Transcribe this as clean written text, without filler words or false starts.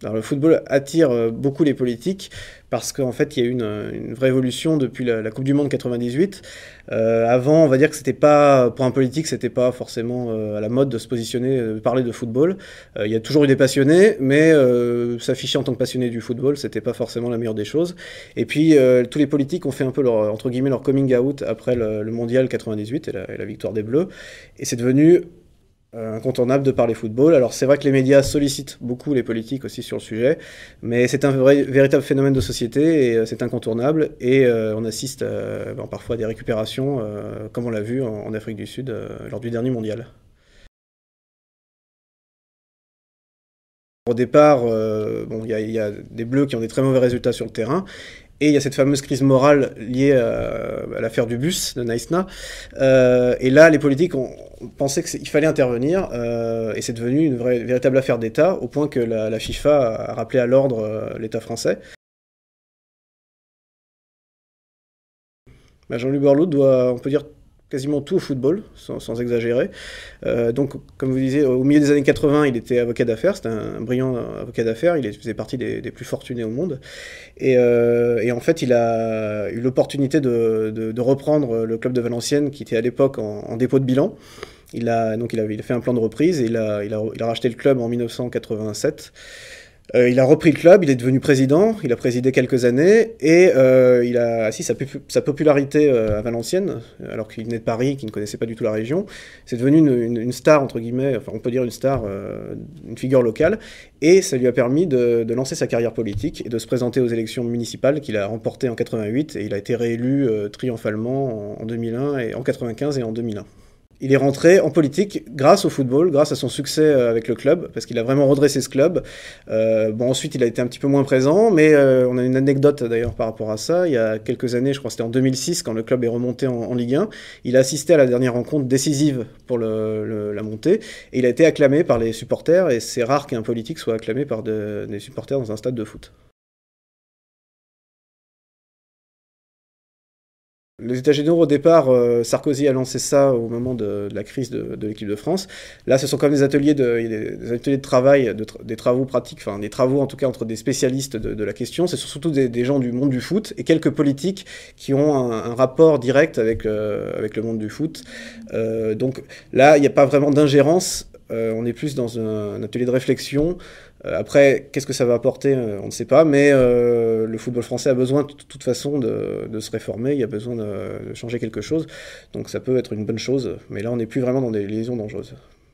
Alors, le football attire beaucoup les politiques parce qu'en fait, il y a eu une vraie évolution depuis la Coupe du Monde 98. Avant, on va dire que c'était pas, pour un politique, c'était pas forcément à la mode de se positionner, de parler de football. Il y a toujours eu des passionnés, mais s'afficher en tant que passionné du football, c'était pas forcément la meilleure des choses. Et puis, tous les politiques ont fait un peu leur, entre guillemets, leur coming out après le Mondial 98 et la victoire des Bleus. Et c'est devenu incontournable de parler football. Alors c'est vrai que les médias sollicitent beaucoup les politiques aussi sur le sujet, mais c'est un véritable phénomène de société et c'est incontournable et on assiste parfois à des récupérations comme on l'a vu en Afrique du Sud lors du dernier mondial. Au départ, bon, il y a des Bleus qui ont des très mauvais résultats sur le terrain. Et il y a cette fameuse crise morale liée à l'affaire du bus de Naïsna. Et là, les politiques ont pensé qu'il fallait intervenir, et c'est devenu une véritable affaire d'État, au point que la FIFA a rappelé à l'ordre l'État français. Bah, Jean-Luc Borloo doit, on peut dire, quasiment tout au football, sans exagérer. Donc, comme vous disiez, au milieu des années 80, il était avocat d'affaires, c'était un brillant avocat d'affaires, il faisait partie des plus fortunés au monde. Et en fait, il a eu l'opportunité de reprendre le club de Valenciennes, qui était à l'époque en dépôt de bilan. Il a fait un plan de reprise et il a racheté le club en 1987. Il a repris le club, il est devenu président, il a présidé quelques années et il a assis sa popularité à Valenciennes, alors qu'il venait de Paris, qu'il ne connaissait pas du tout la région. C'est devenu une star, entre guillemets, enfin on peut dire une star, une figure locale, et ça lui a permis de lancer sa carrière politique et de se présenter aux élections municipales qu'il a remportées en 88 et il a été réélu triomphalement en 2001 et en 95 et en 2001. Il est rentré en politique grâce au football, grâce à son succès avec le club, parce qu'il a vraiment redressé ce club. Bon, ensuite, il a été un petit peu moins présent, mais on a une anecdote d'ailleurs par rapport à ça. Il y a quelques années, je crois que c'était en 2006, quand le club est remonté en Ligue 1, il a assisté à la dernière rencontre décisive pour la montée, et il a été acclamé par les supporters, et c'est rare qu'un politique soit acclamé par des supporters dans un stade de foot. Les États généraux, au départ, Sarkozy a lancé ça au moment de la crise de l'équipe de France. Là, ce sont comme des ateliers des ateliers de travail, des travaux pratiques, enfin des travaux en tout cas entre des spécialistes de la question. C'est surtout des gens du monde du foot et quelques politiques qui ont un rapport direct avec le monde du foot. Donc là, il n'y a pas vraiment d'ingérence. On est plus dans un atelier de réflexion. Après, qu'est-ce que ça va apporter, on ne sait pas, mais le football français a besoin de toute façon de se réformer, il y a besoin de changer quelque chose, donc ça peut être une bonne chose, mais là on n'est plus vraiment dans des liaisons dangereuses.